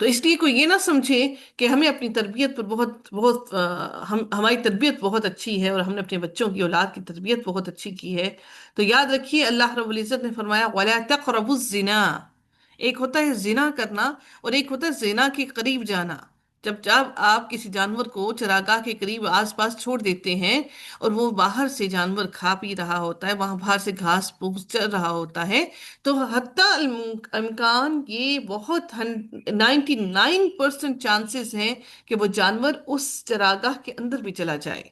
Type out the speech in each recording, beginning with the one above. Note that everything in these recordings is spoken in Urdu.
تو اس لیے کوئی یہ نہ سمجھے کہ ہمیں اپنی تربیت پر بہت بہت ہماری تربیت بہت اچھی ہے اور ہم نے اپنے بچوں کی اولاد کی تربیت بہت اچھی کی ہے. تو یاد رکھیے اللہ رب العزت نے فرمایا وَلَا تَقْرَبُوا الزِّنَا. ایک ہوتا ہے زنا کرنا اور ایک ہوتا ہے زنا کے قریب جانا. جب جب آپ کسی جانور کو چراگاہ کے قریب آس پاس چھوڑ دیتے ہیں اور وہ باہر سے جانور کھا پی رہا ہوتا ہے، وہاں باہر سے گھاس پھوس چل رہا ہوتا ہے، تو حتیٰ امکان یہ بہت 99% چانسز ہیں کہ وہ جانور اس چراگاہ کے اندر بھی چلا جائے.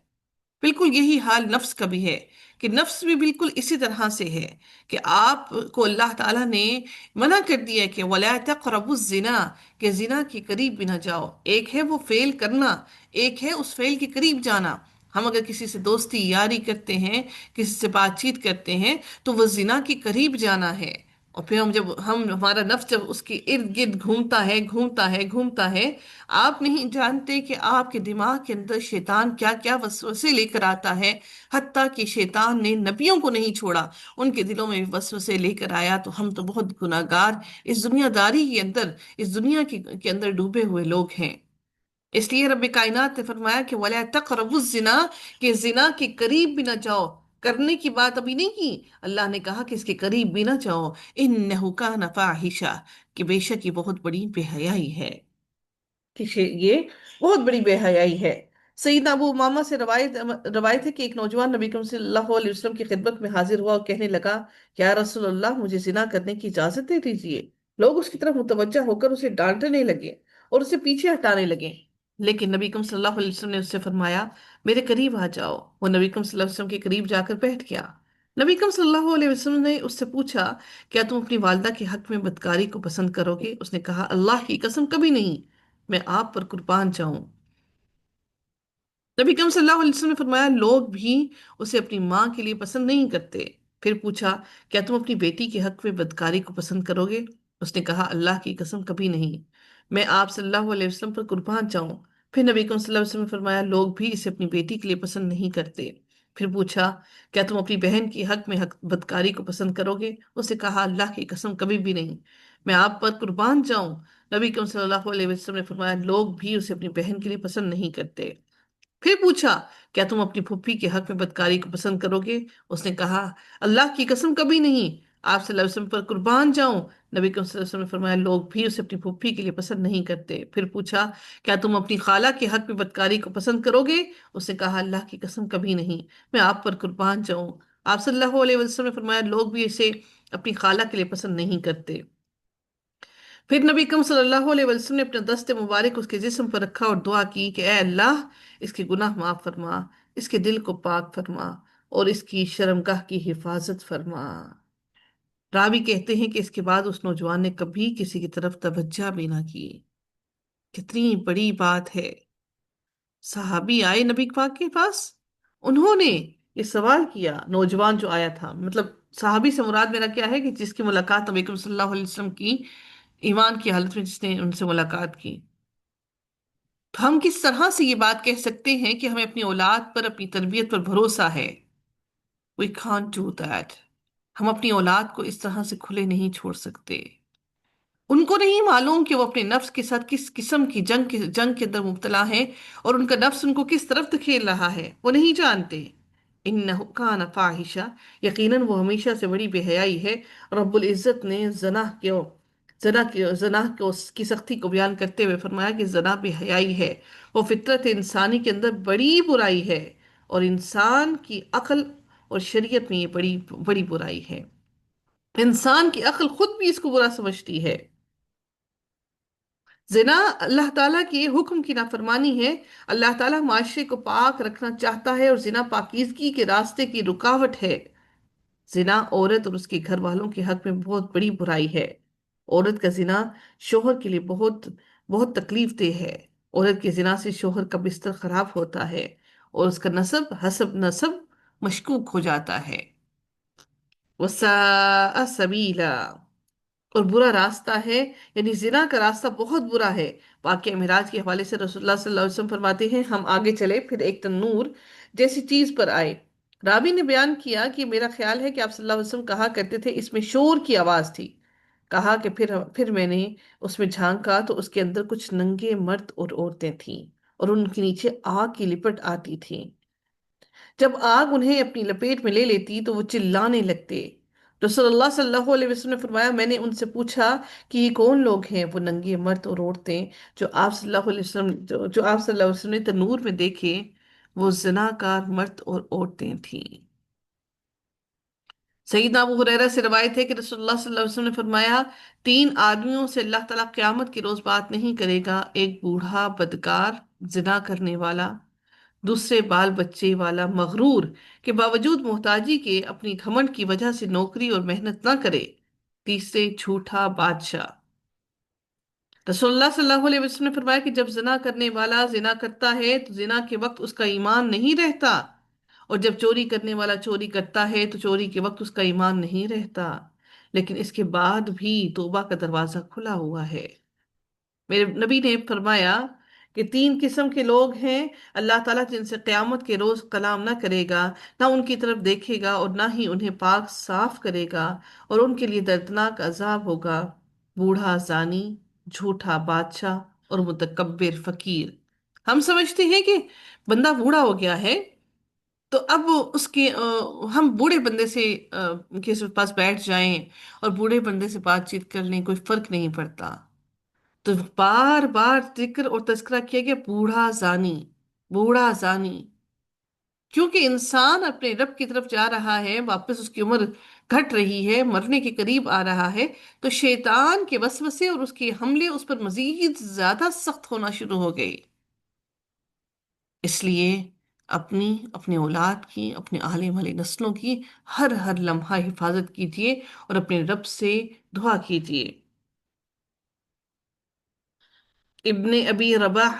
بالکل یہی حال نفس کا بھی ہے، کہ نفس بھی بالکل اسی طرح سے ہے کہ آپ کو اللہ تعالیٰ نے منع کر دیا ہے کہ وَلَا تَقْرَبُوا الزِّنَا، کہ زنا کے قریب بھی نہ جاؤ. ایک ہے وہ فعل کرنا، ایک ہے اس فعل کے قریب جانا. ہم اگر کسی سے دوستی یاری کرتے ہیں، کسی سے بات چیت کرتے ہیں، تو وہ زنا کے قریب جانا ہے. اور پھر ہمارا نفس جب اس کے ارد گرد گھومتا ہے گھومتا ہے گھومتا ہے، آپ نہیں جانتے کہ آپ کے دماغ کے اندر شیطان کیا کیا وسوسے لے کر آتا ہے. حتیٰ کہ شیطان نے نبیوں کو نہیں چھوڑا، ان کے دلوں میں وسوسے لے کر آیا. تو ہم تو بہت گناہگار اس دنیا داری کے اندر، اس دنیا کے اندر ڈوبے ہوئے لوگ ہیں. اس لیے رب کائنات نے فرمایا کہ وَلَا تَقْرَبُوا الزِّنَا، کہ زنا کے قریب بھی نہ جاؤ. کرنے کی بات ابھی نہیں کی، اللہ نے کہا کہ اس کے قریب بھی نہ جاؤ. إِنَّهُ كَانَ فَاحِشَةً، کہ بے شک یہ بہت بڑی بے حیائی ہے، کہ یہ بہت بڑی بے حیائی ہے. سیدنا ابو امامہ سے روایت ہے کہ ایک نوجوان نبی کریم صلی اللہ علیہ وسلم کی خدمت میں حاضر ہوا اور کہنے لگا یا رسول اللہ، مجھے زنا کرنے کی اجازت دے دیجیے. لوگ اس کی طرف متوجہ ہو کر اسے ڈانٹنے لگے اور اسے پیچھے ہٹانے لگے، لیکن نبی کریم صلی اللہ علیہ وسلم نے اس سے فرمایا میرے قریب آ جاؤ. وہ نبی کریم صلی اللہ علیہ وسلم کے قریب جا کر بیٹھ گیا. نبی کریم صلی اللہ علیہ وسلم نے اس سے پوچھا کیا تم اپنی والدہ کے حق میں بدکاری کو پسند کرو گے؟ اس نے کہا اللہ کی قسم کبھی نہیں، میں آپ پر قربان جاؤں. نبی کریم صلی اللہ علیہ وسلم نے فرمایا لوگ بھی اسے اپنی ماں کے لیے پسند نہیں کرتے. پھر پوچھا کیا تم اپنی بیٹی کے حق میں بدکاری کو پسند کرو گے؟ اس نے کہا اللہ کی قسم کبھی نہیں، میں آپ صلی اللہ علیہ وسلم پر قربان جاؤں. پھر نبی کریم صلی اللہ علیہ وسلم نے فرمایا لوگ بھی اسے اپنی بیٹی کے لیے پسند نہیں کرتے. پھر پوچھا کیا تم اپنی بہن کی حق میں بدکاری کو پسند کرو گے؟ اس نے کہا اللہ کی قسم کبھی بھی نہیں، میں آپ پر قربان جاؤں. نبی کریم صلی اللہ علیہ وسلم نے فرمایا لوگ بھی اسے اپنی بہن کے لیے پسند نہیں کرتے. پھر پوچھا کیا تم اپنی پھوپھی کے حق میں بدکاری کو پسند کرو گے؟ اس نے کہا اللہ کی قسم کبھی نہیں، آپ صلی اللہ علیہ وسلم پر قربان جاؤں. نبی کریم صلی اللہ علیہ وسلم نے فرمایا لوگ بھی اسے اپنی پھوپھی کے لیے پسند نہیں کرتے. پھر پوچھا کیا تم اپنی خالہ کے حق میں بدکاری کو پسند کرو گے؟ اس نے کہا اللہ کی قسم کبھی نہیں، میں آپ پر قربان جاؤں. آپ صلی اللہ علیہ وسلم نے فرمایا لوگ بھی اسے اپنی خالہ کے لیے پسند نہیں کرتے. پھر نبی کریم صلی اللہ علیہ وسلم نے اپنا دست مبارک اس کے جسم پر رکھا اور دعا کی کہ اے اللہ اس کے گناہ معاف فرما، اس کے دل کو پاک فرما اور اس کی شرمگاہ کی حفاظت فرما. راوی کہتے ہیں کہ اس کے بعد اس نوجوان نے کبھی کسی کی طرف توجہ بھی نہ کی. کتنی بڑی بات ہے. صحابی آئے نبی پاک کے پاس، انہوں نے یہ سوال کیا. نوجوان جو آیا تھا، مطلب صحابی سے مراد میرا کیا ہے کہ جس کی ملاقات نبی کریم صلی اللہ علیہ وسلم کی ایمان کی حالت میں جس نے ان سے ملاقات کی. تو ہم کس طرح سے یہ بات کہہ سکتے ہیں کہ ہمیں اپنی اولاد پر اپنی تربیت پر بھروسہ ہے؟ We can't do that. ہم اپنی اولاد کو اس طرح سے کھلے نہیں چھوڑ سکتے. ان کو نہیں معلوم کہ وہ اپنے نفس کے ساتھ کس قسم کی جنگ کے اندر مبتلا ہیں اور ان کا نفس ان کو کس طرف دھکیل رہا ہے، وہ نہیں جانتے. انہ کان فاحشہ، یقیناً وہ ہمیشہ سے بڑی بے حیائی ہے. رب العزت نے زنا کی سختی کو بیان کرتے ہوئے فرمایا کہ زنا بے حیائی ہے، وہ فطرت انسانی کے اندر بڑی برائی ہے اور انسان کی عقل اور شریعت میں یہ بڑی بڑی برائی ہے. انسان کی عقل خود بھی اس کو برا سمجھتی ہے. زنا اللہ تعالیٰ کے حکم کی نافرمانی ہے. اللہ تعالیٰ معاشرے کو پاک رکھنا چاہتا ہے اور زنا پاکیزگی کے راستے کی رکاوٹ ہے. زنا عورت اور اس کے گھر والوں کے حق میں بہت بڑی برائی ہے. عورت کا زنا شوہر کے لیے بہت بہت تکلیف دہ ہے. عورت کے زنا سے شوہر کا بستر خراب ہوتا ہے اور اس کا حسب نسب مشکوک ہو جاتا ہے. وَسَاءَ سَبِيلًا، اور برا راستہ ہے، یعنی زنا کا راستہ بہت برا ہے. واقعہ معراج کے حوالے سے رسول اللہ صلی اللہ علیہ وسلم فرماتے ہیں ہم آگے چلے، پھر ایک تنور جیسی چیز پر آئے. راوی نے بیان کیا کہ میرا خیال ہے کہ آپ صلی اللہ علیہ وسلم کہا کرتے تھے اس میں شور کی آواز تھی. کہا کہ پھر میں نے اس میں جھانکا تو اس کے اندر کچھ ننگے مرد اور عورتیں تھیں، اور ان کے نیچے آگ کی لپٹ آتی تھی۔ جب آگ انہیں اپنی لپیٹ میں لے لیتی تو وہ چلانے لگتے۔ رسول اللہ صلی اللہ علیہ وسلم نے فرمایا، میں نے ان سے پوچھا کہ یہ کون لوگ ہیں؟ وہ ننگے مرد اور عورتیں جو آپ صلی اللہ علیہ وسلم جو آپ صلی اللہ علیہ وسلم نے تنور میں دیکھے، وہ زناکار مرد اور عورتیں تھیں۔ سیدنا ابو ہریرہ سے روایت ہے کہ رسول اللہ صلی اللہ علیہ وسلم نے فرمایا، تین آدمیوں سے اللہ تعالیٰ قیامت کے روز بات نہیں کرے گا: ایک بوڑھا بدکار، زنا کرنے والا، دوسرے بال بچے والا مغرور کے باوجود محتاجی کے اپنی گھمنڈ کی وجہ سے نوکری اور محنت نہ کرے، تیسرے جھوٹا بادشاہ۔ رسول اللہ صلی اللہ علیہ وسلم نے فرمایا کہ جب زنا کرنے والا زنا کرتا ہے تو زنا کے وقت اس کا ایمان نہیں رہتا، اور جب چوری کرنے والا چوری کرتا ہے تو چوری کے وقت اس کا ایمان نہیں رہتا، لیکن اس کے بعد بھی توبہ کا دروازہ کھلا ہوا ہے۔ میرے نبی نے فرمایا کہ تین قسم کے لوگ ہیں اللہ تعالیٰ جن سے قیامت کے روز کلام نہ کرے گا، نہ ان کی طرف دیکھے گا، اور نہ ہی انہیں پاک صاف کرے گا، اور ان کے لیے دردناک عذاب ہوگا: بوڑھا زانی، جھوٹا بادشاہ، اور متکبر فقیر۔ ہم سمجھتے ہیں کہ بندہ بوڑھا ہو گیا ہے تو اب اس کے ہم بوڑھے بندے سے کے پاس بیٹھ جائیں اور بوڑھے بندے سے بات چیت کر لیں، کوئی فرق نہیں پڑتا۔ تو بار بار ذکر اور تذکرہ کیا گیا بوڑھا زانی، بوڑھا زانی، کیونکہ انسان اپنے رب کی طرف جا رہا ہے، واپس اس کی عمر گھٹ رہی ہے، مرنے کے قریب آ رہا ہے، تو شیطان کے وسوسے اور اس کے حملے اس پر مزید زیادہ سخت ہونا شروع ہو گئے۔ اس لیے اپنی اولاد کی، اپنے آنے والی نسلوں کی ہر ہر لمحہ حفاظت کیجیے اور اپنے رب سے دعا کیجیے۔ ابن ابی رباح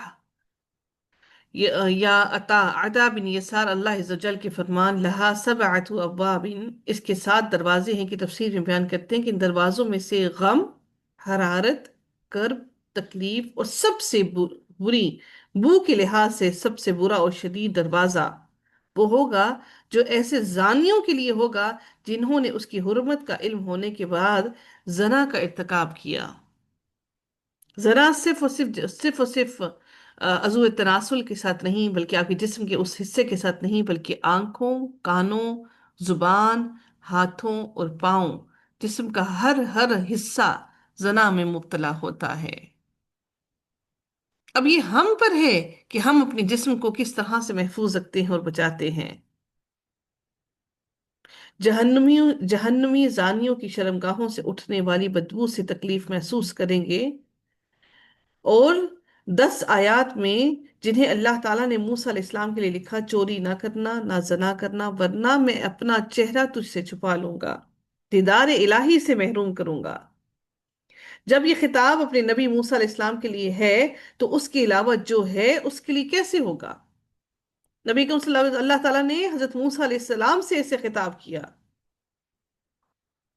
یا عطا بن یسار اللہ عز و جل کے فرمان، لہا سبعت ابواب، اس کے 7 دروازے ہیں، کی تفسیر میں بیان کرتے ہیں کہ ان دروازوں میں سے غم، حرارت، کرب، تکلیف اور سب سے بری بو کے لحاظ سے سب سے برا اور شدید دروازہ وہ ہوگا جو ایسے زانیوں کے لیے ہوگا جنہوں نے اس کی حرمت کا علم ہونے کے بعد زنا کا ارتکاب کیا۔ ذرا صرف عضو تناسل کے ساتھ نہیں، بلکہ آپ کے جسم کے اس حصے کے ساتھ نہیں، بلکہ آنکھوں، کانوں، زبان، ہاتھوں اور پاؤں، جسم کا ہر ہر حصہ زنا میں مبتلا ہوتا ہے۔ اب یہ ہم پر ہے کہ ہم اپنے جسم کو کس طرح سے محفوظ رکھتے ہیں اور بچاتے ہیں۔ جہنمی زانیوں کی شرمگاہوں سے اٹھنے والی بدبو سے تکلیف محسوس کریں گے، اور 10 آیات میں جنہیں اللہ تعالیٰ نے موسیٰ علیہ السلام کے لیے لکھا: چوری نہ کرنا، نہ زنا کرنا، ورنہ میں اپنا چہرہ تجھ سے چھپا لوں گا، دیدار الہی سے محروم کروں گا۔ جب یہ خطاب اپنے نبی موسیٰ علیہ السلام کے لیے ہے تو اس کے علاوہ جو ہے اس کے لیے کیسے ہوگا؟ نبی کریم صلی اللہ علیہ وسلم، اللہ تعالیٰ نے حضرت موسیٰ علیہ السلام سے اسے خطاب کیا۔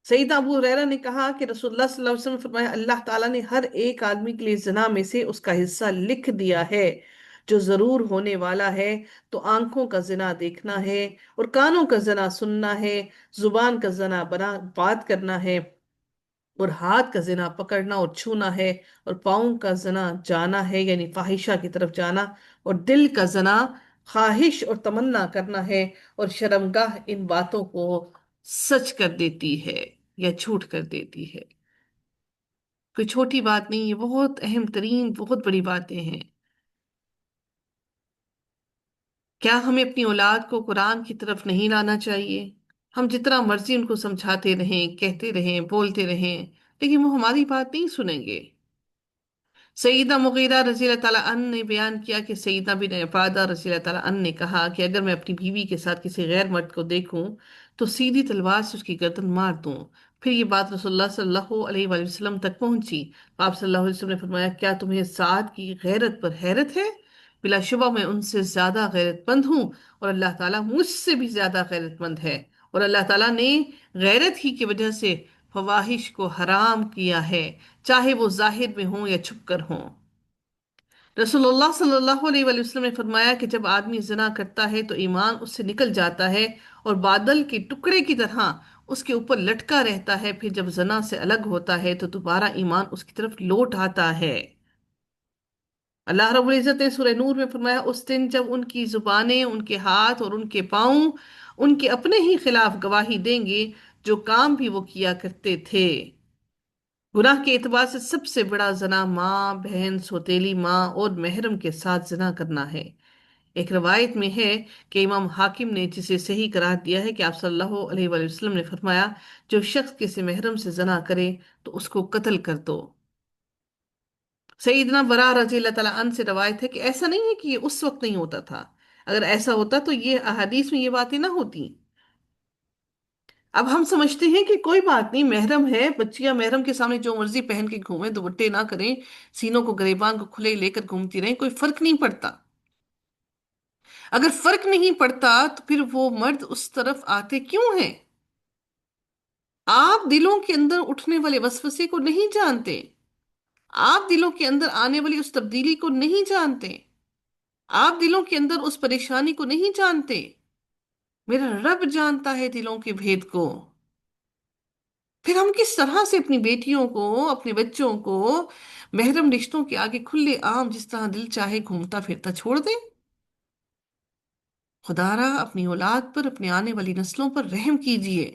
سیدنا ابو ہریرہ نے کہا کہ رسول اللہ صلی اللہ علیہ وسلم نے فرمایا، اللہ تعالیٰ نے ہر ایک آدمی کے لیے زنا میں سے اس کا حصہ لکھ دیا ہے جو ضرور ہونے والا ہے، تو آنکھوں کا زنا دیکھنا ہے، اور کانوں کا زنا سننا ہے، زبان کا زنا بات کرنا ہے، اور ہاتھ کا زنا پکڑنا اور چھونا ہے، اور پاؤں کا زنا جانا ہے یعنی فاحشہ کی طرف جانا، اور دل کا زنا خواہش اور تمنا کرنا ہے، اور شرمگاہ ان باتوں کو سچ کر دیتی ہے یا جھوٹ کر دیتی ہے۔ کوئی چھوٹی بات نہیں، یہ بہت اہم ترین بہت بڑی باتیں ہیں۔ کیا ہمیں اپنی اولاد کو قرآن کی طرف نہیں لانا چاہیے؟ ہم جتنا مرضی ان کو سمجھاتے رہیں، کہتے رہیں، بولتے رہیں، لیکن وہ ہماری بات نہیں سنیں گے۔ سیدہ مغیرہ رضی اللہ تعالیٰ عنہ نے بیان کیا کہ سیدہ بن عبادہ رضی اللہ تعالیٰ عنہ نے کہا کہ اگر میں اپنی بیوی کے ساتھ کسی غیر مرد کو دیکھوں تو سیدھی تلوار سے اس کی گردن مار دوں۔ پھر یہ بات رسول اللہ صلی اللہ علیہ وآلہ وسلم تک پہنچی۔ آپ صلی اللہ علیہ وسلم نے فرمایا، کیا تمہیں سعد کی غیرت پر حیرت ہے؟ بلا شبہ میں ان سے زیادہ غیرت مند ہوں، اور اللہ تعالیٰ مجھ سے بھی زیادہ غیرت مند ہے، اور اللہ تعالیٰ نے غیرت ہی کی وجہ سے فواحش کو حرام کیا ہے، چاہے وہ ظاہر میں ہوں یا چھپ کر ہوں۔ رسول اللہ صلی اللہ علیہ وآلہ وسلم نے فرمایا کہ جب آدمی زنا کرتا ہے تو ایمان اس سے نکل جاتا ہے اور بادل کے ٹکڑے کی طرح اس کے اوپر لٹکا رہتا ہے، پھر جب زنا سے الگ ہوتا ہے تو دوبارہ ایمان اس کی طرف لوٹ آتا ہے۔ اللہ رب العزت نے سورہ نور میں فرمایا اس دن جب ان کی زبانیں، ان کے ہاتھ اور ان کے پاؤں ان کے اپنے ہی خلاف گواہی دیں گے، جو کام بھی وہ کیا کرتے تھے۔ گناہ کے اعتبار سے سب سے بڑا زنا ماں، بہن، سوتیلی ماں اور محرم کے ساتھ زنا کرنا ہے۔ ایک روایت میں ہے کہ امام حاکم نے جسے صحیح قرار دیا ہے کہ آپ صلی اللہ علیہ وآلہ وسلم نے فرمایا، جو شخص کسی محرم سے زنا کرے تو اس کو قتل کر دو۔ سیدنا برا رضی اللہ تعالیٰ عنہ سے روایت ہے کہ ایسا نہیں ہے کہ یہ اس وقت نہیں ہوتا تھا، اگر ایسا ہوتا تو یہ احادیث میں یہ باتیں نہ ہوتی۔ اب ہم سمجھتے ہیں کہ کوئی بات نہیں، محرم ہے، بچیاں محرم کے سامنے جو مرضی پہن کے گھومیں، دوپٹے نہ کریں، سینوں کو گریبان کو کھلے لے کر گھومتی رہیں، کوئی فرق نہیں پڑتا۔ اگر فرق نہیں پڑتا تو پھر وہ مرد اس طرف آتے کیوں ہیں؟ آپ دلوں کے اندر اٹھنے والے وسوسے کو نہیں جانتے، آپ دلوں کے اندر آنے والی اس تبدیلی کو نہیں جانتے، آپ دلوں کے اندر اس پریشانی کو نہیں جانتے۔ میرا رب جانتا ہے دلوں کے بھید کو۔ پھر ہم کس طرح سے اپنی بیٹیوں کو، اپنے بچوں کو محرم رشتوں کے آگے کھلے عام جس طرح دل چاہے گھومتا پھرتا چھوڑ دیں؟ خدا را اپنی اولاد پر، اپنے آنے والی نسلوں پر رحم کیجئے۔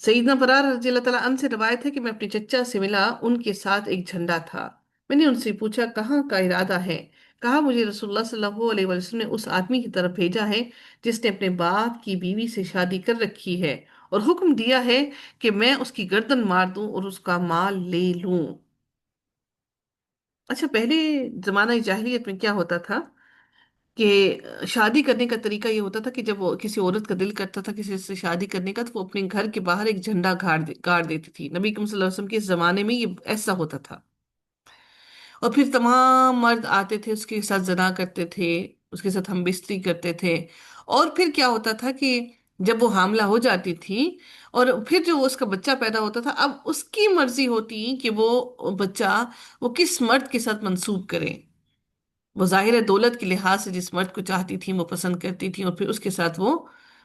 سیدنا برار رضی اللہ تعالیٰ عنہ سے روایت ہے کہ میں اپنے چچا سے ملا، ان کے ساتھ ایک جھنڈا تھا۔ میں نے ان سے پوچھا کہاں کا ارادہ ہے؟ کہا مجھے رسول اللہ صلی اللہ علیہ وسلم نے اس آدمی کی طرف بھیجا ہے جس نے اپنے باپ کی بیوی سے شادی کر رکھی ہے، اور حکم دیا ہے کہ میں اس کی گردن مار دوں اور اس کا مال لے لوں۔ اچھا، پہلے زمانہ جاہلیت میں کیا ہوتا تھا کہ شادی کرنے کا طریقہ یہ ہوتا تھا کہ جب وہ کسی عورت کا دل کرتا تھا کسی سے شادی کرنے کا، تو وہ اپنے گھر کے باہر ایک جھنڈا گاڑ دیتی تھی۔ نبی کریم صلی اللہ علیہ وسلم کے زمانے میں یہ ایسا ہوتا تھا، اور پھر تمام مرد آتے تھے، اس کے ساتھ زنا کرتے تھے، اس کے ساتھ ہم بستری کرتے تھے۔ اور پھر کیا ہوتا تھا کہ جب وہ حاملہ ہو جاتی تھی اور پھر جو اس کا بچہ پیدا ہوتا تھا، اب اس کی مرضی ہوتی کہ وہ بچہ وہ کس مرد کے ساتھ منسوب کرے۔ وہ ظاہر دولت کے لحاظ سے جس مرد کو چاہتی تھی وہ پسند کرتی تھی، اور پھر اس کے ساتھ وہ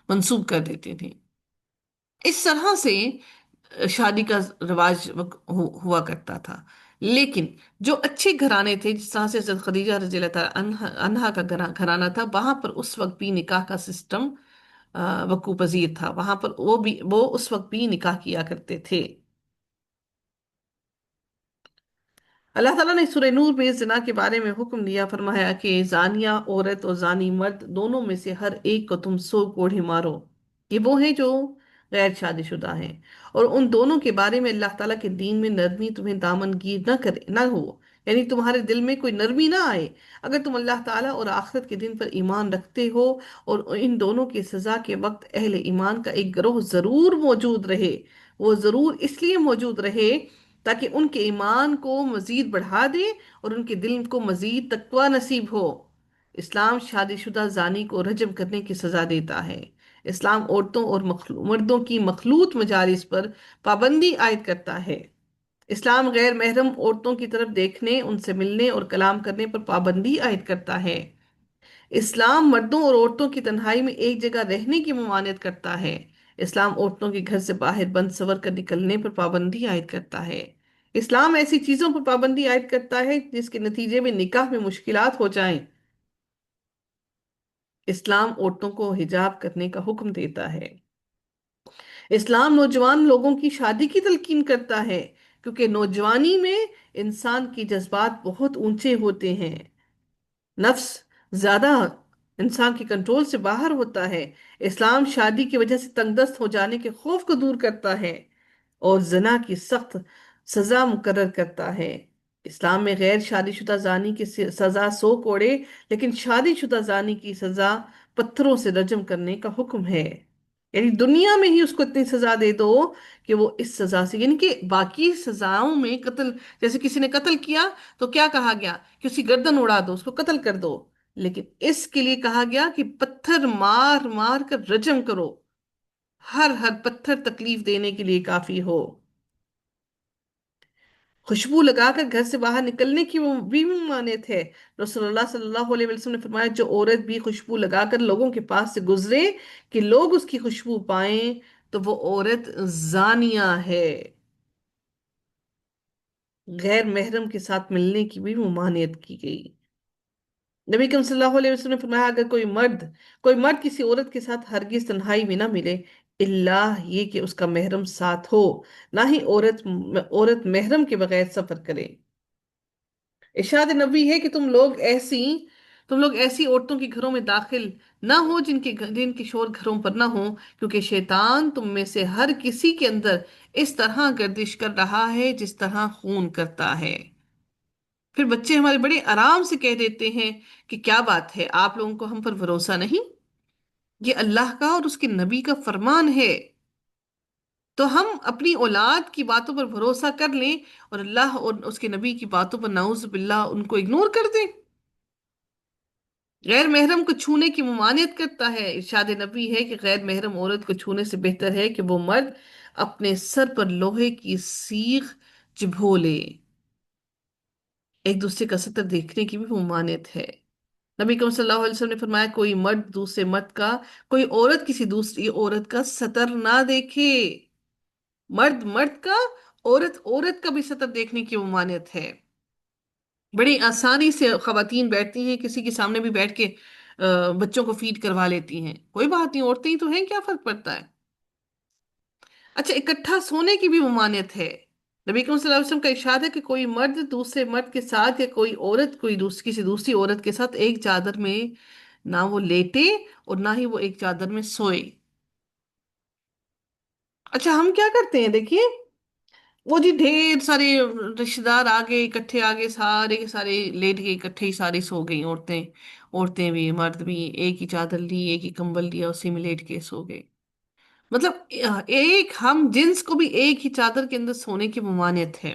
منسوب کر دیتی تھی۔ اس طرح سے شادی کا رواج ہوا کرتا تھا۔ لیکن جو اچھے گھرانے تھے، جس طرح سے حضرت خدیجہ رضی اللہ تعالیٰ عنہا کا گھرانہ تھا، وہاں پر اس وقت بھی نکاح کا سسٹم وقوع پذیر تھا، وہاں پر وہ اس وقت بھی نکاح کیا کرتے تھے۔ اللہ تعالیٰ نے سورہ نور میں زنا کے بارے میں حکم دیا، فرمایا کہ زانیہ عورت اور زانی مرد دونوں میں سے ہر ایک کو تم 100 کوڑے مارو۔ یہ وہ ہیں جو غیر شادی شدہ ہیں، اور ان دونوں کے بارے میں اللہ تعالیٰ کے دین میں نرمی تمہیں دامن گیر نہ ہو، یعنی تمہارے دل میں کوئی نرمی نہ آئے، اگر تم اللہ تعالیٰ اور آخرت کے دن پر ایمان رکھتے ہو۔ اور ان دونوں کی سزا کے وقت اہل ایمان کا ایک گروہ ضرور موجود رہے، وہ ضرور اس لیے موجود رہے تاکہ ان کے ایمان کو مزید بڑھا دے اور ان کے دل کو مزید تقوی نصیب ہو۔ اسلام شادی شدہ زانی کو رجم کرنے کی سزا دیتا ہے۔ اسلام عورتوں اور مردوں کی مخلوط مجالس پر پابندی عائد کرتا ہے۔ اسلام غیر محرم عورتوں کی طرف دیکھنے، ان سے ملنے اور کلام کرنے پر پابندی عائد کرتا ہے۔ اسلام مردوں اور عورتوں کی تنہائی میں ایک جگہ رہنے کی ممانعت کرتا ہے۔ اسلام عورتوں کے گھر سے باہر بند سور کر نکلنے پر پابندی عائد کرتا ہے۔ اسلام ایسی چیزوں پر پابندی عائد کرتا ہے جس کے نتیجے میں نکاح میں مشکلات ہو جائیں۔ اسلام عورتوں کو حجاب کرنے کا حکم دیتا ہے۔ اسلام نوجوان لوگوں کی شادی کی تلقین کرتا ہے، کیونکہ نوجوانی میں انسان کی جذبات بہت اونچے ہوتے ہیں، نفس زیادہ انسان کے کنٹرول سے باہر ہوتا ہے۔ اسلام شادی کی وجہ سے تنگ دست ہو جانے کے خوف کو دور کرتا ہے اور زنا کی سخت سزا مقرر کرتا ہے۔ اسلام میں غیر شادی شدہ زانی کی سزا 100 کوڑے، لیکن شادی شدہ زانی کی سزا پتھروں سے رجم کرنے کا حکم ہے۔ یعنی دنیا میں ہی اس کو اتنی سزا دے دو کہ وہ اس سزا سے، یعنی کہ باقی سزاؤں میں قتل، جیسے کسی نے قتل کیا تو کیا کہا گیا کہ اس کی گردن اڑا دو، اس کو قتل کر دو، لیکن اس کے لیے کہا گیا کہ پتھر مار مار کر رجم کرو، ہر ہر پتھر تکلیف دینے کے لیے کافی ہو۔ خوشبو لگا کر گھر سے باہر نکلنے کی وہ بھی ممانعت ہے۔ رسول اللہ صلی اللہ علیہ وسلم نے فرمایا جو عورت بھی خوشبو لگا کر لوگوں کے پاس سے گزرے کہ لوگ اس کی خوشبو پائیں تو وہ عورت زانیہ ہے۔ غیر محرم کے ساتھ ملنے کی بھی ممانعت کی گئی۔ نبی کریم صلی اللہ علیہ وسلم نے فرمایا اگر کوئی مرد کسی عورت کے ساتھ ہرگز تنہائی میں نہ ملے اللہ یہ کہ اس کا محرم ساتھ ہو، نہ ہی عورت محرم کے بغیر سفر کرے۔ ارشاد نبی ہے کہ تم لوگ ایسی عورتوں کے گھروں میں داخل نہ ہو جن کے شور گھروں پر نہ ہو، کیونکہ شیطان تم میں سے ہر کسی کے اندر اس طرح گردش کر رہا ہے جس طرح خون کرتا ہے۔ پھر بچے ہمارے بڑے آرام سے کہہ دیتے ہیں کہ کیا بات ہے، آپ لوگوں کو ہم پر بھروسہ نہیں؟ یہ اللہ کا اور اس کے نبی کا فرمان ہے، تو ہم اپنی اولاد کی باتوں پر بھروسہ کر لیں اور اللہ اور اس کے نبی کی باتوں پر نعوذ باللہ ان کو اگنور کر دیں؟ غیر محرم کو چھونے کی ممانعت کرتا ہے۔ ارشاد نبی ہے کہ غیر محرم عورت کو چھونے سے بہتر ہے کہ وہ مرد اپنے سر پر لوہے کی سیخ چبھو لے۔ ایک دوسرے کا سطر دیکھنے کی بھی ممانعت ہے۔ نبی کریم صلی اللہ علیہ وسلم نے فرمایا کوئی عورت کسی دوسری عورت کا سطر نہ دیکھے۔ مرد مرد کا، عورت عورت کا بھی سطر دیکھنے کی ممانعت ہے۔ بڑی آسانی سے خواتین بیٹھتی ہیں، کسی کے سامنے بھی بیٹھ کے بچوں کو فیڈ کروا لیتی ہیں، کوئی بات نہیں، عورتیں ہی تو ہیں، کیا فرق پڑتا ہے؟ اچھا، اکٹھا سونے کی بھی ممانعت ہے۔ نبی کریم صلی اللہ علیہ وسلم کا ارشاد ہے کہ کوئی مرد دوسرے مرد کے ساتھ یا کوئی عورت کسی دوسری عورت کے ساتھ ایک چادر میں نہ وہ لیٹے اور نہ ہی وہ ایک چادر میں سوئے۔ اچھا، ہم کیا کرتے ہیں دیکھیے، وہ جی ڈھیر سارے رشتے دار آگے سارے کے سارے لیٹ کے اکٹھے ہی سارے سو گئی، عورتیں بھی مرد بھی، ایک ہی چادر لی، ایک ہی کمبل لیا، اسی میں لیٹ کے سو گئے۔ مطلب ایک ہم جنس کو بھی ایک ہی چادر کے اندر سونے کی ممانعت ہے۔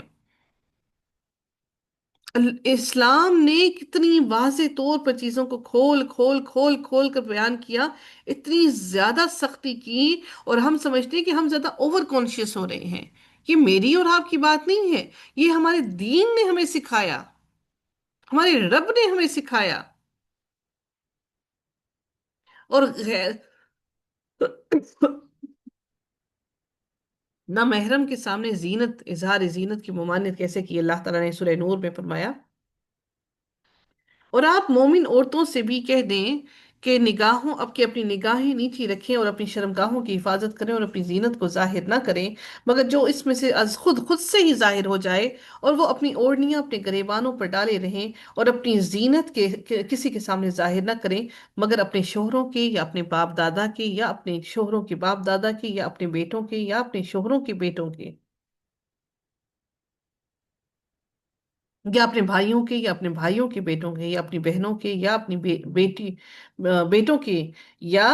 اسلام نے کتنی واضح طور پر چیزوں کو کھول کھول کھول کھول کر بیان کیا، اتنی زیادہ سختی کی، اور ہم سمجھتے ہیں کہ ہم زیادہ اوور کانشیس ہو رہے ہیں۔ یہ میری اور آپ کی بات نہیں ہے، یہ ہمارے دین نے ہمیں سکھایا، ہمارے رب نے ہمیں سکھایا۔ اور غیر نہ محرم کے سامنے اظہار زینت کی ممانعت کیسے کی؟ اللہ تعالیٰ نے سورہ نور میں فرمایا اور آپ مومن عورتوں سے بھی کہہ دیں کہ اپنی نگاہیں نیچی رکھیں اور اپنی شرمگاہوں کی حفاظت کریں اور اپنی زینت کو ظاہر نہ کریں مگر جو اس میں سے از خود سے ہی ظاہر ہو جائے، اور وہ اپنی اوڑھنیاں اپنے گریبانوں پر ڈالے رہیں اور اپنی زینت کسی کے سامنے ظاہر نہ کریں مگر اپنے شوہروں کے یا اپنے باپ دادا کے یا اپنے شوہروں کے باپ دادا کے یا اپنے بیٹوں کے یا اپنے شوہروں کے بیٹوں کے یا اپنے بھائیوں کے یا اپنے بھائیوں کے بیٹوں کے یا اپنی بہنوں کے یا اپنی بیٹوں کے یا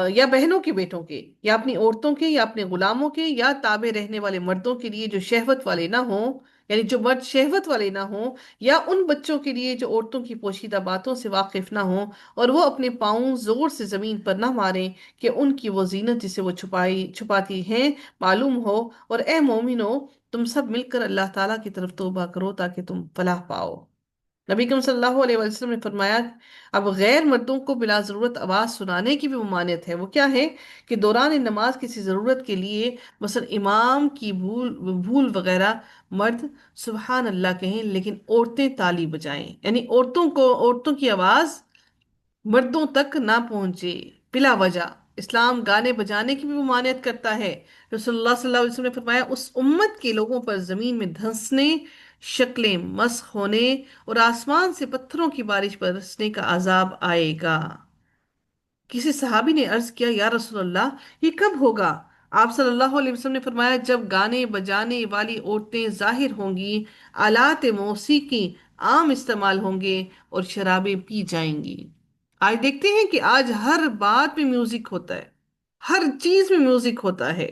یا بہنوں کے بیٹوں کے یا اپنی عورتوں کے یا اپنے غلاموں کے یا تابع رہنے والے مردوں کے لیے جو شہوت والے نہ ہوں، یعنی جو مرد شہوت والے نہ ہوں، یا ان بچوں کے لیے جو عورتوں کی پوشیدہ باتوں سے واقف نہ ہوں اور وہ اپنے پاؤں زور سے زمین پر نہ ماریں کہ ان کی وہ زینت جسے وہ چھپاتی ہیں معلوم ہو، اور اے مومنو تم سب مل کر اللہ تعالیٰ کی طرف توبہ کرو تاکہ تم فلاح پاؤ۔ نبی کریم صلی اللہ علیہ وسلم نے فرمایا اب غیر مردوں کو بلا ضرورت آواز سنانے کی بھی ممانعت ہے۔ وہ کیا ہے کہ دوران نماز کسی ضرورت کے لیے مثلا امام کی بھول وغیرہ مرد سبحان اللہ کہیں لیکن عورتیں تالی بجائیں، یعنی عورتوں کی آواز مردوں تک نہ پہنچے بلا وجہ۔ اسلام گانے بجانے کی بھی ممانعت کرتا ہے۔ رسول اللہ صلی اللہ علیہ وسلم نے فرمایا اس امت کے لوگوں پر زمین میں دھنسنے، شکلیں مسخ ہونے اور آسمان سے پتھروں کی بارش برسنے کا عذاب آئے گا۔ کسی صحابی نے عرض کیا یا رسول اللہ یہ کب ہوگا؟ آپ صلی اللہ علیہ وسلم نے فرمایا جب گانے بجانے والی عورتیں ظاہر ہوں گی، آلات موسیقی عام استعمال ہوں گے اور شرابیں پی جائیں گی۔ آج دیکھتے ہیں کہ آج ہر بات میں میوزک ہوتا ہے، ہر چیز میں میوزک ہوتا ہے۔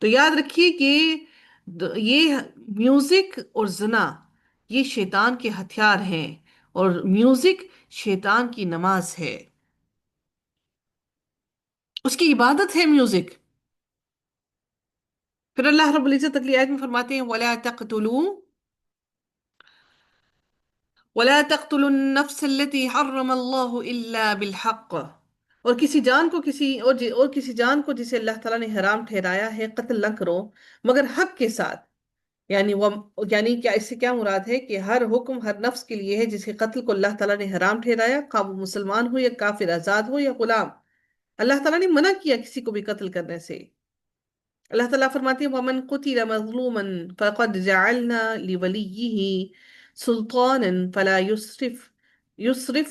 تو یاد رکھیے کہ یہ میوزک اور زنا یہ شیطان کے ہتھیار ہیں، اور میوزک شیطان کی نماز ہے، اس کی عبادت ہے میوزک۔ پھر اللہ رب العزت اگلی آیت میں فرماتے ہیں وَلَا تَقْتُلُوا النَّفْسَ الَّتِي حَرَّمَ اللَّهُ إِلَّا بِالْحَقِّ، اور کسی جان کو اور کسی جان کو جسے اللہ تعالیٰ نے حرام ٹھہرایا ہے قتل نہ کرو مگر حق کے ساتھ. یعنی یعنی کیا اس سے کیا مراد ہے کہ ہر حکم ہر نفس کے لیے ہے جسے قتل کو اللہ تعالیٰ نے حرام ٹھہرایا، خواہ وہ مسلمان ہو یا کافر، آزاد ہو یا غلام. اللہ تعالیٰ نے منع کیا کسی کو بھی قتل کرنے سے. اللہ تعالیٰ فرماتے ہیں وَمَنْ قُتِلَ مَظْلُومًا فَقَدْ جَعَلْنَا لِوَلِيِّهِ سُلْطَانًا فَلَا يُسْرِفْ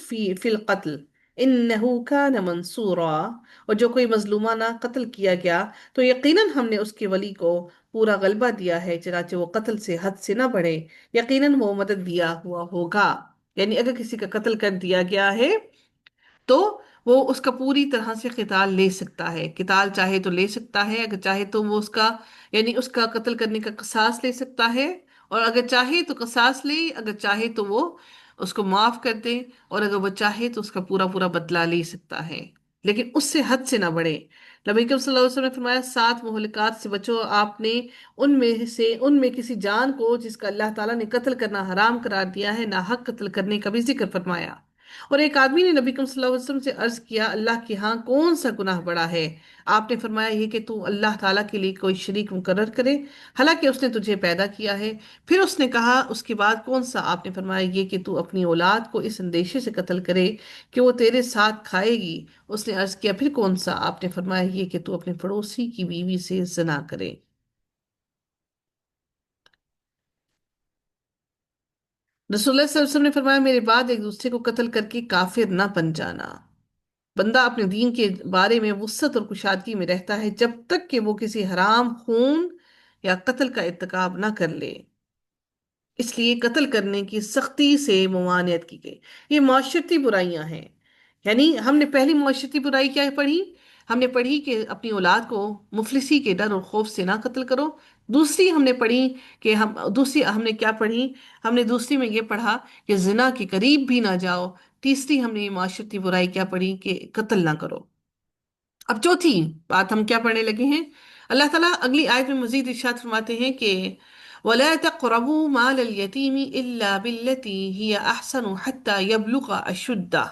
فِي الْقَتْلِ إِنَّهُ كَانَ مَنْصُورًا. اور جو کوئی مظلومانہ قتل کیا گیا تو یقیناً ہم نے اس کے ولی کو پورا غلبہ دیا ہے، چنانچہ وہ قتل سے حد سے نہ بڑھے، یقیناً وہ مدد دیا ہوا ہوگا. یعنی اگر کسی کا قتل کر دیا گیا ہے تو وہ اس کا پوری طرح سے قتال لے سکتا ہے. قتال چاہے تو لے سکتا ہے، اگر چاہے تو وہ اس کا یعنی اس کا قتل کرنے کا قصاص لے سکتا ہے، اور اگر چاہے تو قصاص لے، اگر چاہے تو وہ اس کو معاف کر دے، اور اگر وہ چاہے تو اس کا پورا پورا بدلہ لے سکتا ہے، لیکن اس سے حد سے نہ بڑھے. نبی کریم صلی اللہ علیہ وسلم نے فرمایا 7 مہلکات سے بچو. آپ نے ان میں کسی جان کو جس کا اللہ تعالیٰ نے قتل کرنا حرام قرار دیا ہے، ناحق قتل کرنے کا بھی ذکر فرمایا. اور ایک آدمی نے نبی کریم صلی اللہ علیہ وسلم سے عرض کیا اللہ کے ہاں کون سا گناہ بڑا ہے؟ آپ نے فرمایا یہ کہ تو اللہ تعالیٰ کے لیے کوئی شریک مقرر کرے حالانکہ اس نے تجھے پیدا کیا ہے. پھر اس نے کہا اس کے بعد کون سا؟ آپ نے فرمایا یہ کہ تو اپنی اولاد کو اس اندیشے سے قتل کرے کہ وہ تیرے ساتھ کھائے گی. اس نے عرض کیا پھر کون سا؟ آپ نے فرمایا یہ کہ تو اپنے پڑوسی کی بیوی سے زنا کرے. رسول اللہ صلی اللہ علیہ وسلم نے فرمایا میرے بعد ایک دوسرے کو قتل کر کے کافر نہ بن جانا. بندہ اپنے دین کے بارے میں وسعت اور کشادگی میں رہتا ہے جب تک کہ وہ کسی حرام خون یا قتل کا ارتکاب نہ کر لے. اس لیے قتل کرنے کی سختی سے ممانعت کی گئی. یہ معاشرتی برائیاں ہیں. یعنی ہم نے پہلی معاشرتی برائی کیا پڑھی؟ ہم نے پڑھی کہ اپنی اولاد کو مفلسی کے ڈر اور خوف سے نہ قتل کرو. دوسری ہم نے پڑھی کہ دوسری ہم نے کیا پڑھی؟ ہم نے دوسری میں یہ پڑھا کہ زنا کے قریب بھی نہ جاؤ. تیسری ہم نے یہ معاشرتی برائی کیا پڑھی کہ قتل نہ کرو. اب چوتھی بات ہم کیا پڑھنے لگے ہیں؟ اللہ تعالیٰ اگلی آیت میں مزید ارشاد فرماتے ہیں کہ وَلَا تَقْرَبُوا مَالَ الْيَتِيمِ إِلَّا بِالَّتِي هِيَ أَحْسَنُ حَتَّى يَبْلُغَ أَشُدَّهُ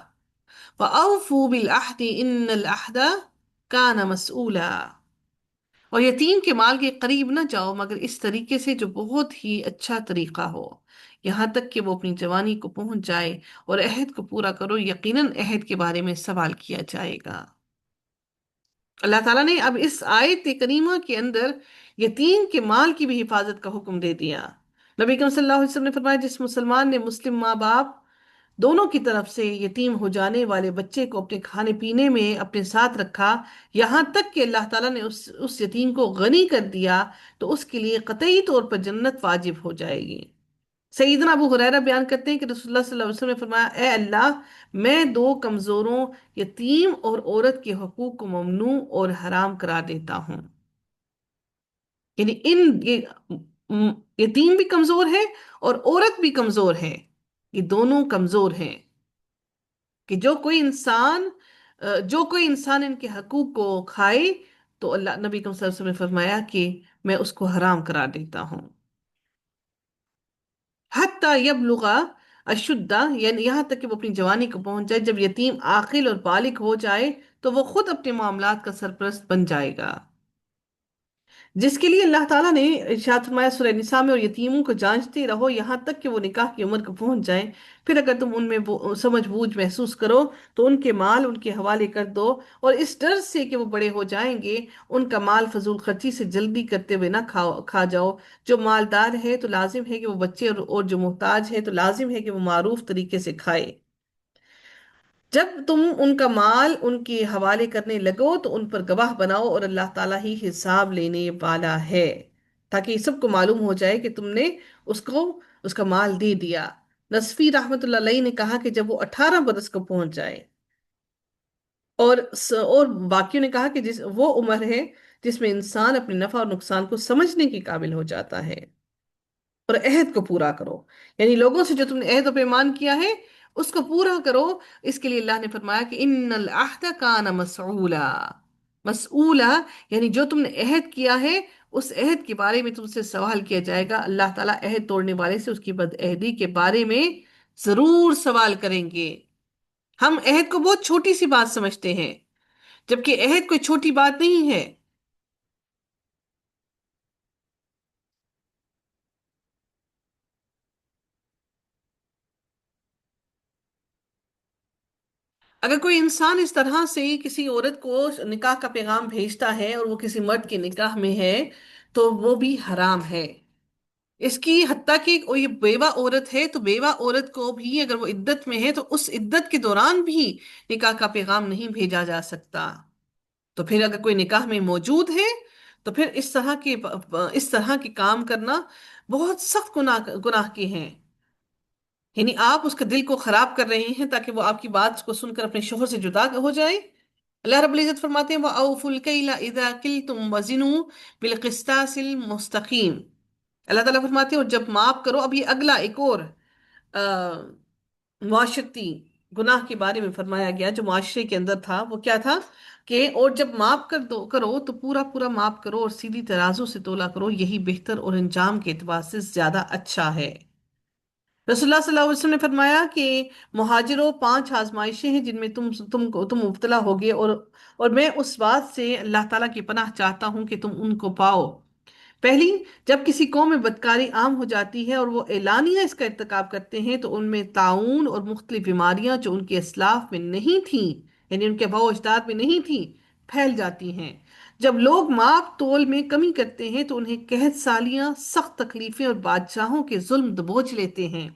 وَأَوْفُوا بِالْعَهْدِ إِنَّ الْعَهْدَ كَانَ مسؤولا. اور یتیم کے مال کے قریب نہ جاؤ مگر اس طریقے سے جو بہت ہی اچھا طریقہ ہو، یہاں تک کہ وہ اپنی جوانی کو پہنچ جائے، اور عہد کو پورا کرو، یقیناً عہد کے بارے میں سوال کیا جائے گا. اللہ تعالیٰ نے اب اس آیت کریمہ کے اندر یتیم کے مال کی بھی حفاظت کا حکم دے دیا. نبی کریم صلی اللہ علیہ وسلم نے فرمایا جس مسلمان نے مسلم ماں باپ دونوں کی طرف سے یتیم ہو جانے والے بچے کو اپنے کھانے پینے میں اپنے ساتھ رکھا یہاں تک کہ اللہ تعالیٰ نے اس یتیم کو غنی کر دیا تو اس کے لیے قطعی طور پر جنت واجب ہو جائے گی. سیدنا ابو ہریرہ بیان کرتے ہیں کہ رسول اللہ صلی اللہ علیہ وسلم نے فرمایا اے اللہ میں 2 کمزوروں یتیم اور عورت کے حقوق کو ممنوع اور حرام قرار دیتا ہوں. یعنی یتیم بھی کمزور ہے اور عورت بھی کمزور ہے. یہ دونوں کمزور ہیں کہ جو کوئی انسان ان کے حقوق کو کھائے تو اللہ نبی صلی اللہ علیہ وسلم نے فرمایا کہ میں اس کو حرام قرار دیتا ہوں. حتی یبلغ اشدہ یعنی یہاں تک کہ وہ اپنی جوانی کو پہنچ جائے. جب یتیم عاقل اور بالغ ہو جائے تو وہ خود اپنے معاملات کا سرپرست بن جائے گا، جس کے لیے اللہ تعالیٰ نے ارشاد فرمایا سورہ نساء میں اور یتیموں کو جانچتے رہو یہاں تک کہ وہ نکاح کی عمر کو پہنچ جائیں، پھر اگر تم ان میں سمجھ بوجھ محسوس کرو تو ان کے مال ان کے حوالے کر دو، اور اس ڈر سے کہ وہ بڑے ہو جائیں گے ان کا مال فضول خرچی سے جلدی کرتے ہوئے نہ کھا جاؤ. جو مالدار ہے تو لازم ہے کہ وہ بچے اور جو محتاج ہے تو لازم ہے کہ وہ معروف طریقے سے کھائے. جب تم ان کا مال ان کے حوالے کرنے لگو تو ان پر گواہ بناؤ اور اللہ تعالیٰ ہی حساب لینے والا ہے، تاکہ سب کو معلوم ہو جائے کہ تم نے اس کو اس کا مال دے دیا. نصفی رحمت اللہ علیہ نے کہا کہ جب وہ 18 برس کو پہنچ جائے، اور باقیوں نے کہا کہ وہ عمر ہے جس میں انسان اپنے نفع اور نقصان کو سمجھنے کے قابل ہو جاتا ہے. اور عہد کو پورا کرو، یعنی لوگوں سے جو تم نے عہد و پیمان کیا ہے اس کو پورا کرو. اس کے لیے اللہ نے فرمایا کہ ان العہد کان مسعولا، مسئولہ یعنی جو تم نے عہد کیا ہے اس عہد کے بارے میں تم سے سوال کیا جائے گا. اللہ تعالیٰ عہد توڑنے والے سے اس کی بدعہدی کے بارے میں ضرور سوال کریں گے. ہم عہد کو بہت چھوٹی سی بات سمجھتے ہیں، جبکہ عہد کوئی چھوٹی بات نہیں ہے. اگر کوئی انسان اس طرح سے کسی عورت کو نکاح کا پیغام بھیجتا ہے اور وہ کسی مرد کے نکاح میں ہے تو وہ بھی حرام ہے. اس کی حتیٰ کہ کوئی بیوہ عورت ہے تو بیوہ عورت کو بھی اگر وہ عدت میں ہے تو اس عدت کے دوران بھی نکاح کا پیغام نہیں بھیجا جا سکتا. تو پھر اگر کوئی نکاح میں موجود ہے تو پھر اس طرح کے کام کرنا بہت سخت گناہ کے ہیں. یعنی آپ اس کے دل کو خراب کر رہے ہیں تاکہ وہ آپ کی بات کو سن کر اپنے شوہر سے جدا ہو جائے. اللہ رب العزت فرماتے ہیں وَأَوْفُوا الْكَيْلَ إِذَا كِلْتُمْ وَزِنُوا بِالْقِسْطَاسِ الْمُسْتَقِيمِ. اللہ تعالیٰ فرماتے ہیں اور جب معاف کرو. اب یہ اگلا ایک اور آ، معاشرتی گناہ کے بارے میں فرمایا گیا جو معاشرے کے اندر تھا. وہ کیا تھا کہ اور جب معاف کرو تو پورا پورا معاف کرو اور سیدھی ترازو سے تولا کرو، یہی بہتر اور انجام کے اعتبار سے زیادہ اچھا ہے. رسول اللہ صلی اللہ علیہ وسلم نے فرمایا کہ مہاجروں 5 آزمائشیں ہیں جن میں تم مبتلا ہوگے، اور میں اس بات سے اللہ تعالیٰ کی پناہ چاہتا ہوں کہ تم ان کو پاؤ. پہلی، جب کسی قوم میں بدکاری عام ہو جاتی ہے اور وہ اعلانیہ اس کا ارتکاب کرتے ہیں تو ان میں طاعون اور مختلف بیماریاں جو ان کے اسلاف میں نہیں تھیں، یعنی ان کے آباء و اجداد میں نہیں تھیں، پھیل جاتی ہیں. جب لوگ ماپ تول میں کمی کرتے ہیں تو انہیں قحط سالیاں، سخت تکلیفیں اور بادشاہوں کے ظلم دبوچ لیتے ہیں.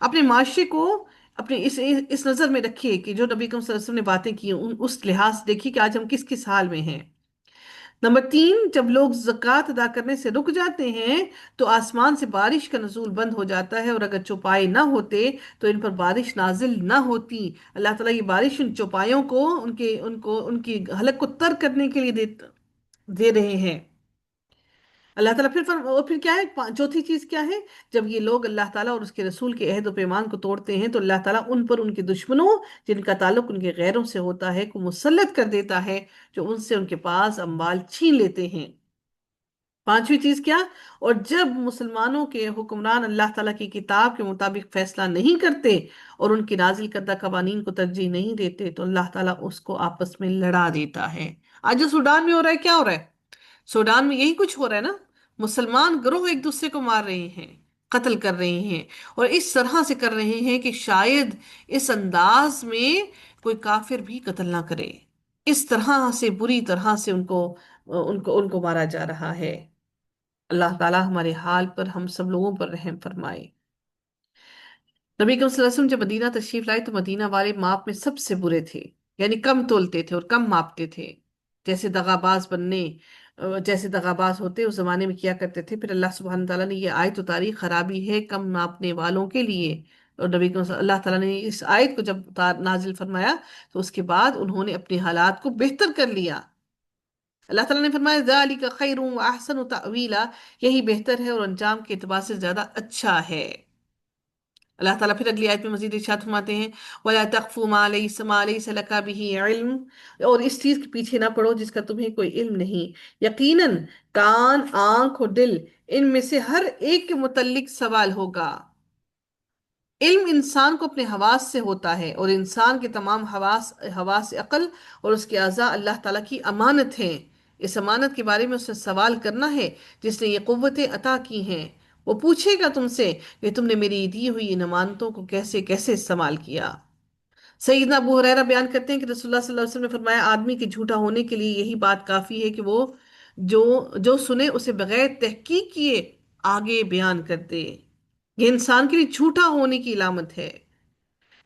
اپنے معاشرے کو اپنے اس نظر میں رکھیے کہ جو نبی کریم صلی اللہ علیہ وسلم نے باتیں کی اس لحاظ سے دیکھیے کہ آج ہم کس کس حال میں ہیں. نمبر 3، جب لوگ زکوٰۃ ادا کرنے سے رک جاتے ہیں تو آسمان سے بارش کا نزول بند ہو جاتا ہے، اور اگر چوپائے نہ ہوتے تو ان پر بارش نازل نہ ہوتی. اللہ تعالیٰ یہ بارش ان چوپایوں کو ان کی حلق کو تر کرنے کے لیے دے رہے ہیں. اللہ تعالیٰ اور پھر کیا ہے، چوتھی چیز کیا ہے؟ جب یہ لوگ اللہ تعالیٰ اور اس کے رسول کے عہد و پیمان کو توڑتے ہیں تو اللہ تعالیٰ ان پر ان کے دشمنوں جن کا تعلق ان کے غیروں سے ہوتا ہے کو مسلط کر دیتا ہے، جو ان سے ان کے پاس اموال چھین لیتے ہیں. پانچویں چیز کیا؟ اور جب مسلمانوں کے حکمران اللہ تعالیٰ کی کتاب کے مطابق فیصلہ نہیں کرتے اور ان کی نازل کردہ قوانین کو ترجیح نہیں دیتے تو اللہ تعالیٰ اس کو آپس میں لڑا دیتا ہے. آج جو سوڈان میں ہو رہا ہے، کیا ہو رہا ہے؟ سوڈان میں یہی کچھ ہو رہا ہے نا. مسلمان گروہ ایک دوسرے کو مار رہے ہیں، قتل کر رہے ہیں، اور اس طرح سے کر رہے ہیں کہ شاید اس انداز میں کوئی کافر بھی قتل نہ کرے. اس طرح سے بری طرح سے ان کو مارا جا رہا ہے. اللہ تعالی ہمارے حال پر ہم سب لوگوں پر رحم فرمائے. نبی کریم صلی اللہ علیہ وسلم جب مدینہ تشریف لائے تو مدینہ والے ماپ میں سب سے برے تھے، یعنی کم تولتے تھے اور کم ماپتے تھے. جیسے دغاباز ہوتے اس زمانے میں کیا کرتے تھے. پھر اللہ سبحانہ تعالیٰ نے یہ آیت اتاری، خرابی ہے کم ناپنے والوں کے لیے. اور اللہ تعالیٰ نے اس آیت کو جب نازل فرمایا تو اس کے بعد انہوں نے اپنے حالات کو بہتر کر لیا. اللہ تعالیٰ نے فرمایا ذَلِكَ خَيْرٌ وَأَحْسَنُ تَأْوِيلًا، یہی بہتر ہے اور انجام کے اعتبار سے زیادہ اچھا ہے. اللہ تعالیٰ پھر اگلی آیت میں مزید ارشاد فرماتے ہیں وَلَا تَقْفُ مَا لَيْسَ لَكَ بِهِ عِلْمٌ، اور اس چیز کے پیچھے نہ پڑو جس کا تمہیں کوئی علم نہیں. یقیناً کان، آنکھ اور دل، ان میں سے ہر ایک کے متعلق سوال ہوگا. علم انسان کو اپنے حواس سے ہوتا ہے، اور انسان کے تمام حواس عقل اور اس کے اعضاء اللہ تعالیٰ کی امانت ہیں. اس امانت کے بارے میں اس سے سوال کرنا ہے جس نے یہ قوتیں عطا کی ہیں. وہ پوچھے گا تم سے کہ تم نے میری دی ہوئی ان امانتوں کو کیسے کیسے استعمال کیا. سیدنا ابو ہریرہ بیان کرتے ہیں کہ رسول اللہ صلی اللہ علیہ وسلم نے فرمایا آدمی کے جھوٹا ہونے کے لیے یہی بات کافی ہے کہ وہ جو جو سنے اسے بغیر تحقیق کیے آگے بیان کر دے. یہ انسان کے لیے جھوٹا ہونے کی علامت ہے.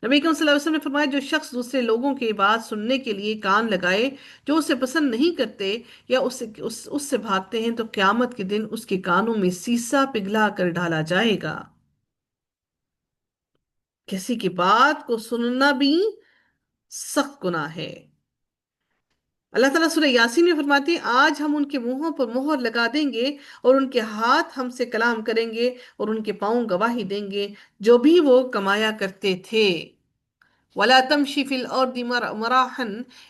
نبی کریم صلی اللہ علیہ وسلم نے فرمایا جو شخص دوسرے لوگوں کی بات سننے کے لیے کان لگائے جو اسے پسند نہیں کرتے یا اس سے بھاگتے ہیں تو قیامت کے دن اس کے کانوں میں سیسا پگھلا کر ڈالا جائے گا. کسی کی بات کو سننا بھی سخت گناہ ہے. اللہ تعالیٰ سورہ یاسین میں فرماتے ہیں آج ہم ان کے منہوں پر مہر لگا دیں گے اور ان کے ہاتھ ہم سے کلام کریں گے اور ان کے پاؤں گواہی دیں گے جو بھی وہ کمایا کرتے تھے. ولا تمشي في الأرض مراحا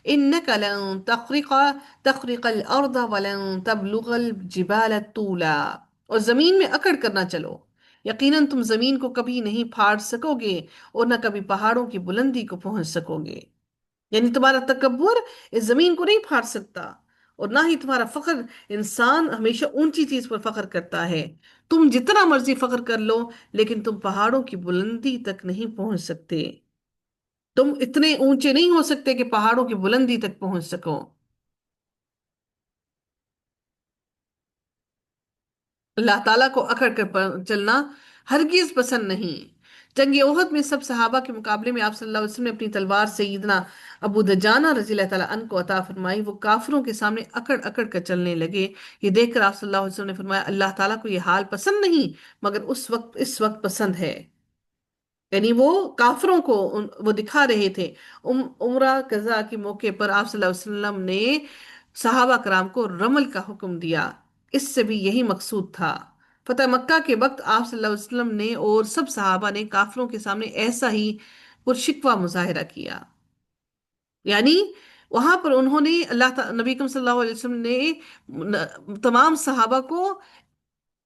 إنك لن تخرق الأرض ولن تبلغ الجبال طولا. اور زمین میں اکڑ کر نہ چلو، یقیناً تم زمین کو کبھی نہیں پھاڑ سکو گے اور نہ کبھی پہاڑوں کی بلندی کو پہنچ سکو گے. یعنی تمہارا تکبر اس زمین کو نہیں پھاڑ سکتا، اور نہ ہی تمہارا فخر. انسان ہمیشہ اونچی چیز پر فخر کرتا ہے. تم جتنا مرضی فخر کر لو، لیکن تم پہاڑوں کی بلندی تک نہیں پہنچ سکتے. تم اتنے اونچے نہیں ہو سکتے کہ پہاڑوں کی بلندی تک پہنچ سکو. اللہ تعالیٰ کو اکڑ کر چلنا ہرگز پسند نہیں. جنگ احد میں سب صحابہ کے مقابلے میں آپ صلی اللہ علیہ وسلم نے اپنی تلوار سیدنا ابو دجانہ رضی اللہ تعالیٰ عنہ کو عطا فرمائی. وہ کافروں کے سامنے اکڑ اکڑ کر چلنے لگے. یہ دیکھ کر آپ صلی اللہ علیہ وسلم نے فرمایا اللہ تعالیٰ کو یہ حال پسند نہیں، مگر اس وقت پسند ہے. یعنی وہ کافروں کو وہ دکھا رہے تھے. عمرہ قضا کے موقع پر آپ صلی اللہ علیہ وسلم نے صحابہ کرام کو رمل کا حکم دیا. اس سے بھی یہی مقصود تھا. فتح مکہ کے وقت آپ صلی اللہ علیہ وسلم نے اور سب صحابہ نے کافروں کے سامنے ایسا ہی پرشکوہ مظاہرہ کیا. یعنی وہاں پر انہوں نے نبی کریم صلی اللہ علیہ وسلم نے تمام صحابہ کو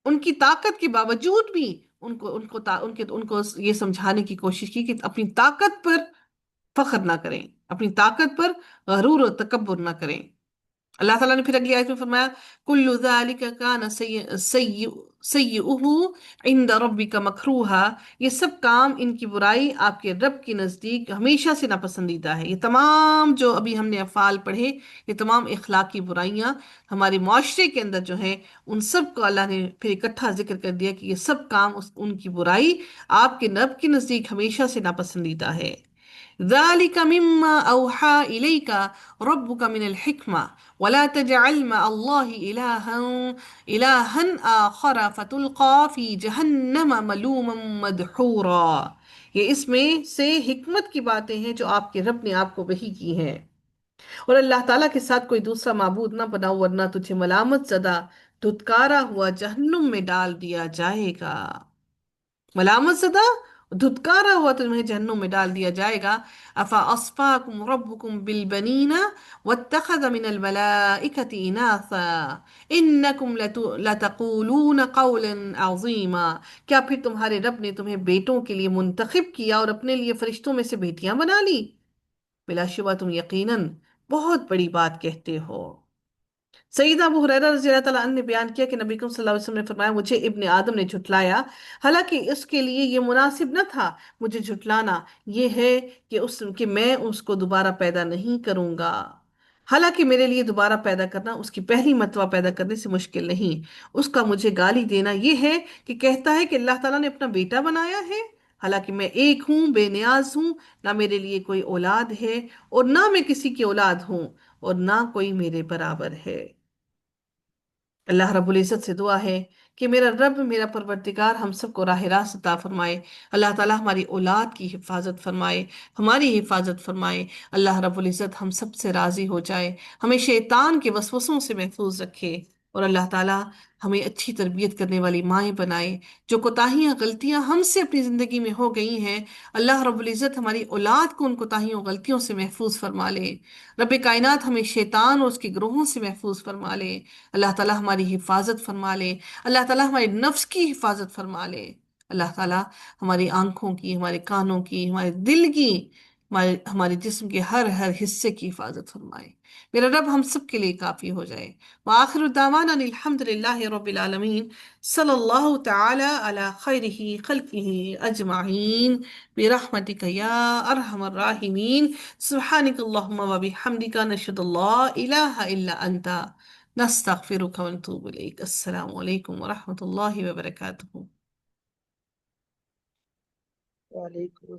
ان کی طاقت کے باوجود بھی ان کو یہ سمجھانے کی کوشش کی کہ اپنی طاقت پر فخر نہ کریں، اپنی طاقت پر غرور و تکبر نہ کریں. اللہ تعالیٰ نے پھر اگلی آیت میں فرمایا کل ذالک کان سیئہ عند ربک مکروہا. یہ سب کام، ان کی برائی آپ کے رب کے نزدیک ہمیشہ سے ناپسندیدہ ہے. یہ تمام جو ابھی ہم نے افعال پڑھے، یہ تمام اخلاقی برائیاں ہمارے معاشرے کے اندر جو ہیں، ان سب کو اللہ نے پھر اکٹھا ذکر کر دیا کہ یہ سب کام ان کی برائی آپ کے رب کے نزدیک ہمیشہ سے ناپسندیدہ ہے. ذَلِكَ مِمَّا أَوْحَى إِلَيْكَ رَبُّكَ مِنَ الْحِكْمَةِ وَلَا تَجْعَلْ مَعَ اللَّهِ إِلَٰهًا آخَرَ فَتُلْقَىٰ فِي جَهَنَّمَ مَلُومًا مَدْحُورًا. یہ اس میں سے حکمت کی باتیں ہیں جو آپ کے رب نے آپ کو وحی کی ہیں. اور اللہ تعالیٰ کے ساتھ کوئی دوسرا معبود نہ بناؤ ورنہ تجھے ملامت زدہ دھتکارا ہوا جہنم میں ڈال دیا جائے گا. ملامت زدہ دھتکارا ہوا تمہیں جہنم میں ڈال دیا جائے گا. افا اصفاکم ربکم بالبنین واتخذ من الملائکۃ اناثا انکم لتقولون قولا عظیما. کیا پھر تمہارے رب نے تمہیں بیٹوں کے لیے منتخب کیا اور اپنے لیے فرشتوں میں سے بیٹیاں بنا لی؟ بلا شبہ تم یقیناً بہت بڑی بات کہتے ہو. سیدہ ابو ہریرہ رضی اللہ تعالیٰ عنہ نے بیان کیا کہ نبی کریم صلی اللہ علیہ وسلم نے فرمایا مجھے ابن آدم نے جھٹلایا، حالانکہ اس کے لیے یہ مناسب نہ تھا مجھے جھٹلانا. یہ ہے کہ میں اس کو دوبارہ پیدا نہیں کروں گا. حالانکہ میرے لیے دوبارہ پیدا کرنا اس کی پہلی مرتبہ پیدا کرنے سے مشکل نہیں. اس کا مجھے گالی دینا یہ ہے کہ کہتا ہے کہ اللہ تعالیٰ نے اپنا بیٹا بنایا ہے، حالانکہ میں ایک ہوں، بے نیاز ہوں، نہ میرے لیے کوئی اولاد ہے اور نہ میں کسی کی اولاد ہوں اور نہ کوئی میرے برابر ہے. اللہ رب العزت سے دعا ہے کہ میرا رب، میرا پروردگار ہم سب کو راہ راست عطا فرمائے. اللہ تعالیٰ ہماری اولاد کی حفاظت فرمائے، ہماری حفاظت فرمائے. اللہ رب العزت ہم سب سے راضی ہو جائے، ہمیں شیطان کے وسوسوں سے محفوظ رکھے، اور اللہ تعالیٰ ہمیں اچھی تربیت کرنے والی مائیں بنائے. جو کوتاہیاں غلطیاں ہم سے اپنی زندگی میں ہو گئی ہیں، اللہ رب العزت ہماری اولاد کو ان کوتاہیوں غلطیوں سے محفوظ فرما لے. رب کائنات ہمیں شیطان اور اس کے گروہوں سے محفوظ فرما لے. اللہ تعالیٰ ہماری حفاظت فرما لے. اللہ تعالیٰ ہمارے نفس کی حفاظت فرما لے. اللہ تعالیٰ ہماری آنکھوں کی، ہمارے کانوں کی، ہمارے دل کی، ہمارے جسم کے ہر ہر حصے کی حفاظت فرمائے. میرا رب ہم سب کے لیے کافی ہو جائے. وآخر دعوانا الحمد للہ رب العالمین. صلی اللہ تعالی علی خیرہ خلقہ اجمعین برحمتک یا ارحم الراحمین. سبحانک اللہم وبحمدک نشہد اللہ الہ الا انت نستغفرک ونتوب الیک. السلام علیکم ورحمۃ اللہ وبرکاتہ. وعلیکم